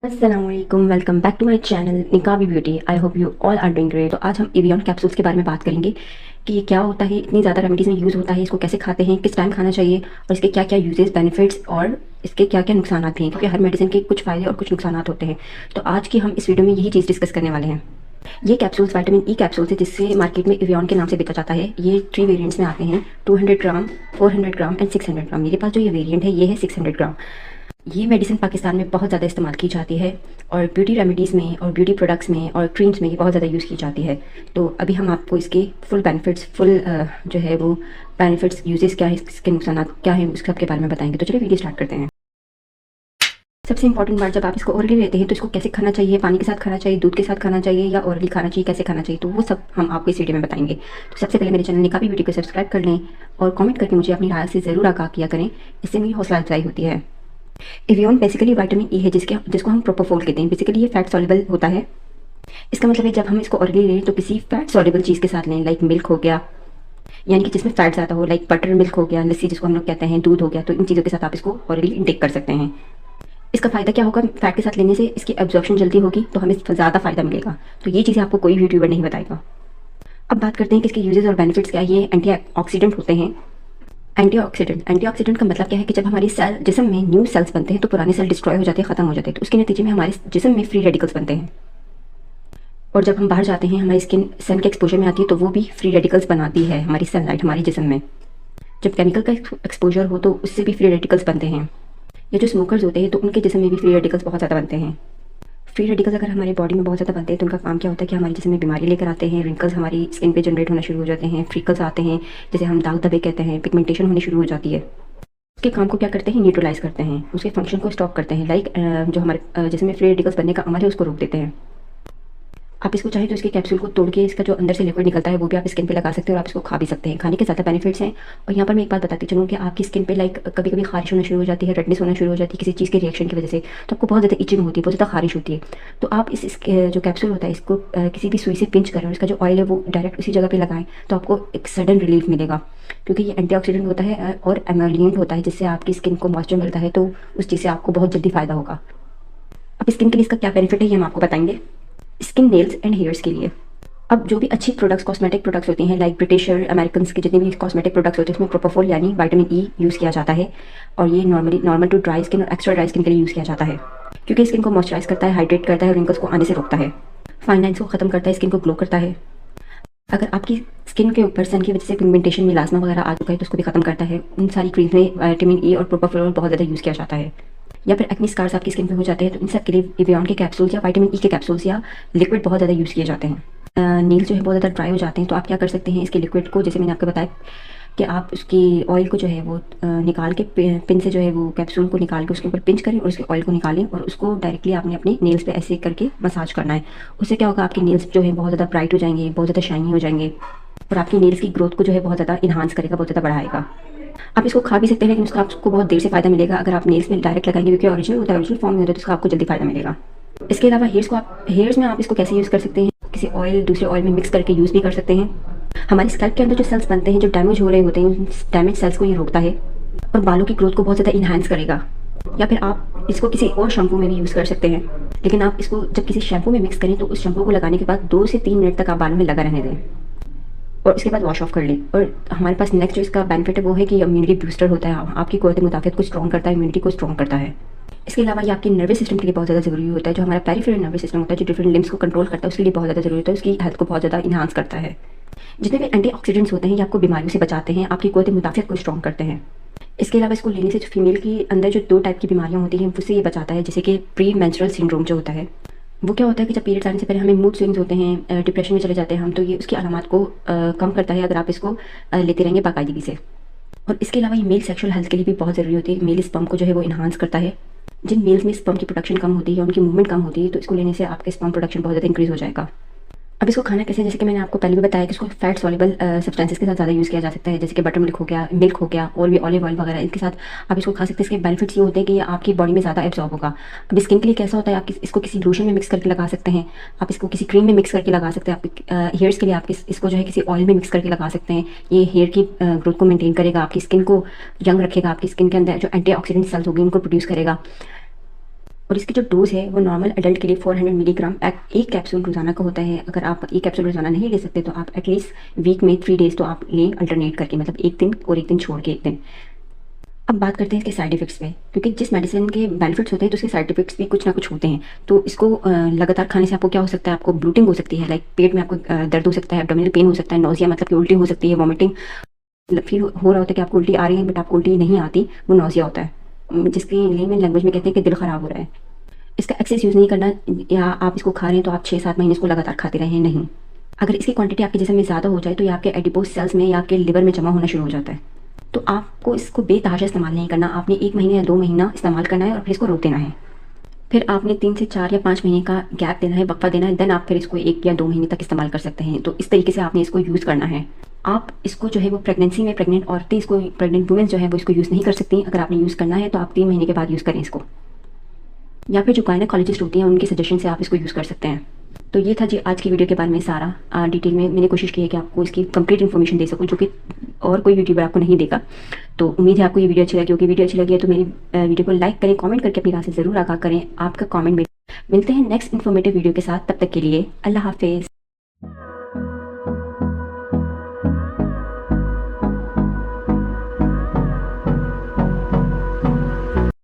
अस्सलामुअलैकुम, welcome back to my channel निकाबी beauty. I hope you all are doing great. तो आज हम एवियन कैप्सूल्स के बारे में बात करेंगे कि ये क्या होता है, इतनी ज़्यादा रेमेडीज़ में यूज़ होता है, इसको कैसे खाते हैं, किस टाइम खाना चाहिए और इसके क्या क्या यूजेस बेनिफिट्स और इसके क्या क्या नुकसान भी हैं, क्योंकि हर मेडिसिन के कुछ फ़ायदे और कुछ नुकसान होते हैं। तो आज की हम इस वीडियो में यही चीज़ डिस्कस करने वाले हैं। ये कैप्सूल्स विटामिन ई कैप्सूल्स है, जिससे मार्केट में एवियन के नाम से बेचा जाता है। ये 3 वेरिएंट्स में आते हैं, 200 ग्राम, 400 ग्राम एंड 600 ग्राम। मेरे पास जो ये वेरिएंट है ये है 600 ग्राम। ये मेडिसिन पाकिस्तान में बहुत ज़्यादा इस्तेमाल की जाती है और ब्यूटी रेमेडीज़ में और ब्यूटी प्रोडक्ट्स में और क्रीम्स में ये बहुत ज़्यादा यूज़ की जाती है। तो अभी हम आपको इसके फुल बेनिफिट्स, जो है वो बेनिफिट्स, यूजेस क्या है, इसके नुकसान क्या है, उस सब के बारे में बताएंगे। तो चलिए वीडियो स्टार्ट करते हैं। सबसे इंपॉर्टेंट बात, जब आप इसको ओरली लेते हैं तो इसको कैसे खाना चाहिए, पानी के साथ खाना चाहिए, दूध के साथ खाना चाहिए या ओरली खाना चाहिए, कैसे खाना चाहिए, तो वो सब हम आपको इस वीडियो में बताएंगे। तो सबसे पहले मेरे चैनल निकाबी ब्यूटी को सब्सक्राइब कर लें और कमेंट करके मुझे अपनी राय से ज़रूर आगाह किया करें, इससे मेरी हौसला अफजाई होती है। एवियन बेसिकली विटामिन ई है, जिसको हम प्रोपोफोल कहते हैं। बेसिकली ये फैट सॉल्युबल होता है। इसका मतलब है जब हम इसको ऑरली लें तो किसी फैट सॉल्युबल चीज़ के साथ लें, लाइक मिल्क हो गया, यानी कि जिसमें फैट ज़्यादा हो, लाइक बटर मिल्क हो गया, लस्सी जिसको हम लोग कहते हैं, दूध हो गया। तो इन चीज़ों के साथ आप इसको ऑरली इंटेक कर सकते हैं। इसका फ़ायदा क्या होगा, फैट के साथ लेने से इसकी एब्जॉर्प्शन जल्दी होगी, तो हमें ज़्यादा फ़ायदा मिलेगा। तो ये चीज़ें आपको कोई यूट्यूबर नहीं बताएगा। अब बात करते हैं कि इसके यूजेस और बेनिफिट्स क्या है। ये एंटीऑक्सीडेंट होते हैं। एंटीऑक्सीडेंट का मतलब क्या है कि जब हमारी सेल जिस्म में न्यू सेल्स बनते हैं तो पुराने सेल डिस्ट्रॉय हो जाते हैं, ख़त्म हो जाते हैं। तो उसके नतीजे में हमारे जिस्म में फ्री रेडिकल्स बनते हैं और जब हम बाहर जाते हैं, हमारी स्किन सन के एक्सपोजर में आती है तो वो भी फ्री रेडिकल्स बनाती है हमारी सनलाइट हमारे जिस्म में। जब केमिकल का एक्सपोजर हो तो उससे भी फ्री रेडिकल्स बनते हैं। ये जो स्मोकर्स होते हैं तो उनके जिस्म में भी फ्री रेडिकल्स बहुत ज़्यादा बनते हैं। फ्री रेडिकल्स अगर हमारे बॉडी में बहुत ज़्यादा बनते हैं तो उनका काम क्या होता है कि हमारे जिस्म में बीमारी लेकर आते हैं। रिंकल्स हमारी स्किन पे जनरेट होना शुरू हो जाते हैं, फ्रीकल्स आते हैं, जैसे हम दाग धब्बे कहते हैं, पिगमेंटेशन होनी शुरू हो जाती है। उसके काम को क्या करते हैं, न्यूट्रलाइज करते हैं, उसके फंक्शन को स्टॉप करते हैं। लाइक जो हमारे जिसमें फ्री रेडिकल्स बनने का अमल है उसको रोक देते हैं। आप इसको चाहें तो इसके कैप्सूल को तोड़ के इसका जो अंदर से लिक्विड निकलता है वो भी आप स्किन पे लगा सकते हैं और आप इसको खा भी सकते हैं। खाने के ज़्यादा बेनिफिट्स हैं। और यहाँ पर मैं एक बात बताती चलूँ कि आपकी स्किन पे लाइक कभी कभी खारिश होना शुरू हो जाती है, रेडनेस होना शुरू हो जाती है किसी चीज़ के रिएक्शन की वजह से, तो आपको बहुत ज़्यादा इचिंग होती है, बहुत ज़्यादा खारिश होती है। तो आप जो कैप्सूल होता है इसको किसी भी सुई से पिंच करें और इसका जो ऑयल है वो डायरेक्ट उसी जगह पर लगाएं, तो आपको एक सडन रिलीफ मिलेगा, क्योंकि ये एंटीऑक्सीडेंट होता है और एमोलिएंट होता है, जिससे आपकी स्किन को मॉइस्चर मिलता है, तो उस चीज़ से आपको बहुत जल्दी फ़ायदा होगा। अब स्किन के लिए इसका क्या बेनिफिट है ये हम आपको बताएंगे। स्किन, नेल्स एंड हेयर्स के लिए अब जो भी अच्छी प्रोडक्ट्स, कॉस्मेटिक प्रोडक्ट्स होती हैं, लाइक ब्रिटिशर अमेरिकन के जितने भी कॉस्मेटिक प्रोडक्ट्स होते हैं उसमें प्रोपोफोल यानी विटामिन ई यूज़ किया जाता है। और ये नॉर्मल टू ड्राई स्किन और एक्स्ट्रा ड्राई स्किन के लिए यूज़ किया जाता है, क्योंकि स्किन को मॉइस्चराइज करता है, हाइड्रेट करता है और रिंकल्स को आने से रोकता है, फाइन लाइन्स को ख़त्म करता है, स्किन को ग्लो करता है। अगर आपकी स्किन के ऊपर सन की वजह से पिगमेंटेशन, मिलास्मा वगैरह आ चुका है तो उसको भी खत्म करता है। उन सारी क्रीम्स में विटामिन ई और प्रोपोफोल बहुत ज़्यादा यूज़ किया जाता है। या फिर एक्ने स्कार्स आपकी स्किन पे हो जाते हैं तो इन सब के लिए एवियन के कैप्सूल्स या विटामिन ई के कैप्सूल्स या लिक्विड बहुत ज़्यादा यूज़ किए जाते हैं। नील जो है बहुत ज़्यादा ड्राई हो जाते हैं तो आप क्या कर सकते हैं, इसके लिक्विड को, जैसे मैंने आपको बताया कि आप उसकी ऑयल को जो है वो निकाल के पिन से जो है वो कैप्सूल को निकाल के उसके ऊपर पिंच करें और उसके ऑयल को निकालें और उसको डायरेक्टली आपने अपने नेल्स पे ऐसे करके मसाज करना है। उससे क्या होगा, आपके नेल्स जो है बहुत ज़्यादा ब्राइट हो जाएंगे, बहुत ज़्यादा शाइनी हो जाएंगे और आपकी नेल्स की ग्रोथ को जो है बहुत ज़्यादा इन्हांस करेगा, बहुत ज़्यादा बढ़ाएगा। आप इसको खा भी सकते हैं, लेकिन उसका आपको बहुत देर से फ़ायदा मिलेगा अगर आप नेल्स में डायरेक्ट लगाएंगे, क्योंकि ओरिजिनल होता है, ओरिजिनल फॉर्म में होता है, तो उसका आपको जल्दी फ़ायदा मिलेगा। इसके अलावा हेयर्स में आप इसको कैसे यूज़ कर सकते हैं, किसी ऑयल दूसरे ऑयल में मिक्स करके यूज़ भी कर सकते हैं। हमारे स्कैल्प के अंदर जो सेल्स बनते हैं, जो डैमेज हो रहे होते हैं, उन डैमेज सेल्स को ये रोकता है और बालों की ग्रोथ को बहुत ज़्यादा इन्हांस करेगा। या फिर आप इसको किसी और शैम्पू में भी यूज़ कर सकते हैं, लेकिन आप इसको जब किसी शैम्पू में मिक्स करें तो उस शैम्पू को लगाने के बाद 2 से 3 मिनट तक आप बालों में लगा रहने दें और उसके बाद वॉश ऑफ कर लें। और हमारे पास नेक्स्ट जो इसका बेनिफिट है वो है कि इम्यूनिटी बूस्टर होता है, आपकी क़ुव्वत मुदाफ़अत को स्ट्रॉन्ग करता है, इम्यूनिटी को स्ट्रॉन्ग करता है। इसके अलावा ये आपके नर्वस सिस्टम के लिए बहुत ज़्यादा ज़रूरी होता है। जो हमारा पेरिफेरल नर्वस सिस्टम होता है, जो डिफरेंट लिम्स को कंट्रोल करता है, उसके लिए बहुत ज़्यादा ज़रूरी होता है, उसकी हेल्थ को बहुत ज़्यादा इन्हांस करता है। जितने भी एंटीऑक्सीडेंट्स होते हैं ये आपको बीमारियों से बचाते हैं, आपकी क़ुव्वत मुदाफ़अत को स्ट्रॉन्ग करते हैं। इसके अलावा इसको लेने से जो फीमेल की अंदर जो 2 टाइप की बीमारियाँ होती हैं उससे ये बचाता है, जैसे कि प्री मेंस्ट्रुअल सिंड्रोम जो होता है। वो क्या होता है कि जब पीरियड्स आने से पहले हमें मूड स्विंग्स होते हैं, डिप्रेशन में चले जाते हैं हम, तो ये उसकी अलामत को कम करता है अगर आप इसको लेते रहेंगे बाकायदगी से। और इसके अलावा ये मेल सेक्सुअल हेल्थ के लिए भी बहुत ज़रूरी होती है। मेल स्पर्म को जो है वो इन्हांस करता है। जिन मेल्स में स्पर्म की प्रोडक्शन कम होती है, उनकी मूवमेंट कम होती है, तो इसको लेने से आपके स्पर्म प्रोडक्शन बहुत ज़्यादा इंक्रीज़ हो जाएगा। अब इसको खाना कैसे, जैसे कि मैंने आपको पहले भी बताया कि इसको फैट सॉल्युबल सब्सटेंसेस के साथ ज़्यादा यूज़ किया जा सकता है, जैसे कि बटर मिल्क हो गया और भी ऑलिव ऑयल वगैरह, इनके साथ आप इसको खा सकते हैं। इसके बेनिफिट्स ये होते हैं कि ये आपकी बॉडी में ज़्यादा एब्जॉर्ब होगा। अब स्किन के लिए कैसा होता है, आप इसको किसी लोशन में मिक्स करके लगा सकते हैं, आप इसको किसी क्रीम में मिक्स करके लगा सकते हैं। आप हेयर्स के लिए आप इसको जो है किसी ऑयल में मिक्स करके लगा सकते हैं। ये हेयर की ग्रोथ को मेनटेन करेगा, आपकी स्किन को यंग रखेगा, आपकी स्किन के अंदर जो एंटीऑक्सीडेंट सेल्स होगी उनको प्रोड्यूस करेगा। और इसकी जो डोज़ है वो नॉर्मल एडल्ट के लिए 400 मिलीग्राम एक कैप्सूल रोज़ाना का होता है। अगर आप एक कैप्सूल रोज़ाना नहीं ले सकते तो आप एटलीस्ट वीक में 3 डेज़ तो आप लें अल्टरनेट करके, मतलब एक दिन और एक दिन छोड़ के एक दिन। अब बात करते हैं इसके साइड इफ़ेक्ट्स पे, क्योंकि जिस मेडिसिन के बेनिफिट्स होते हैं तो उसके साइड इफ़ेक्ट्स भी कुछ ना कुछ होते हैं। तो इसको लगातार खाने से आपको क्या हो सकता है, आपको ब्लोटिंग हो सकती है, लाइक पेट में आपको दर्द हो सकता है, एब्डोमिनल पेन हो सकता है, नोज़िया मतलब कि उल्टी हो सकती है, वॉमिटिंग फील हो रहा होता है कि आपको उल्टी आ रही है बट आपको उल्टी नहीं आती, वो नोज़िया होता है, जिसकी लेमन लैंग्वेज में कहते हैं कि दिल ख़राब हो रहा है। इसका एक्सेस यूज़ नहीं करना, या आप इसको खा रहे हैं तो आप 6-7 महीने इसको लगातार खाते रहें, नहीं। अगर इसकी क्वांटिटी आपके जिस्म में ज़्यादा हो जाए तो ये आपके एडिपोज सेल्स में या आपके लिवर में जमा होना शुरू हो जाता है। तो आपको इसको बेतहाशा इस्तेमाल नहीं करना, आपने 1 महीने या 2 महीना इस्तेमाल करना है और फिर इसको रोक देना है। फिर आपने 3 से 4 या 5 महीने का गैप देना है, वक्फा देना है, देन आप फिर इसको 1 या 2 महीने तक इस्तेमाल कर सकते हैं। तो इस तरीके से आपने इसको यूज़ करना है। आप इसको जो है वो प्रेगनेंसी में प्रेग्नेंट औरतें इसको, प्रेग्नेंट वुमेन जो है वो इसको यूज़ नहीं कर सकती। अगर आपने यूज़ करना है तो आप 3 महीने के बाद यूज़ करें इसको, या फिर जो गायनेकोलॉजिस्ट होती हैं उनके सजेशन से आप इसको यूज़ कर सकते हैं। तो ये था जी आज की वीडियो के बारे में सारा डिटेल में मैंने कोशिश की है कि आपको इसकी कंप्लीट इन्फॉर्मेशन दे सकूं, जो कि और कोई यूट्यूबर आपको नहीं देगा। तो उम्मीद है आपको ये वीडियो अच्छी लगी होगी। वीडियो अच्छी लगी है तो मेरी वीडियो को लाइक करें, कमेंट करके अपनी राय से ज़रूर आगाह करें। आपका कमेंट में मिलते हैं नेक्स्ट इन्फॉर्मेटिव वीडियो के साथ। तब तक के लिए अल्लाह हाफिज़।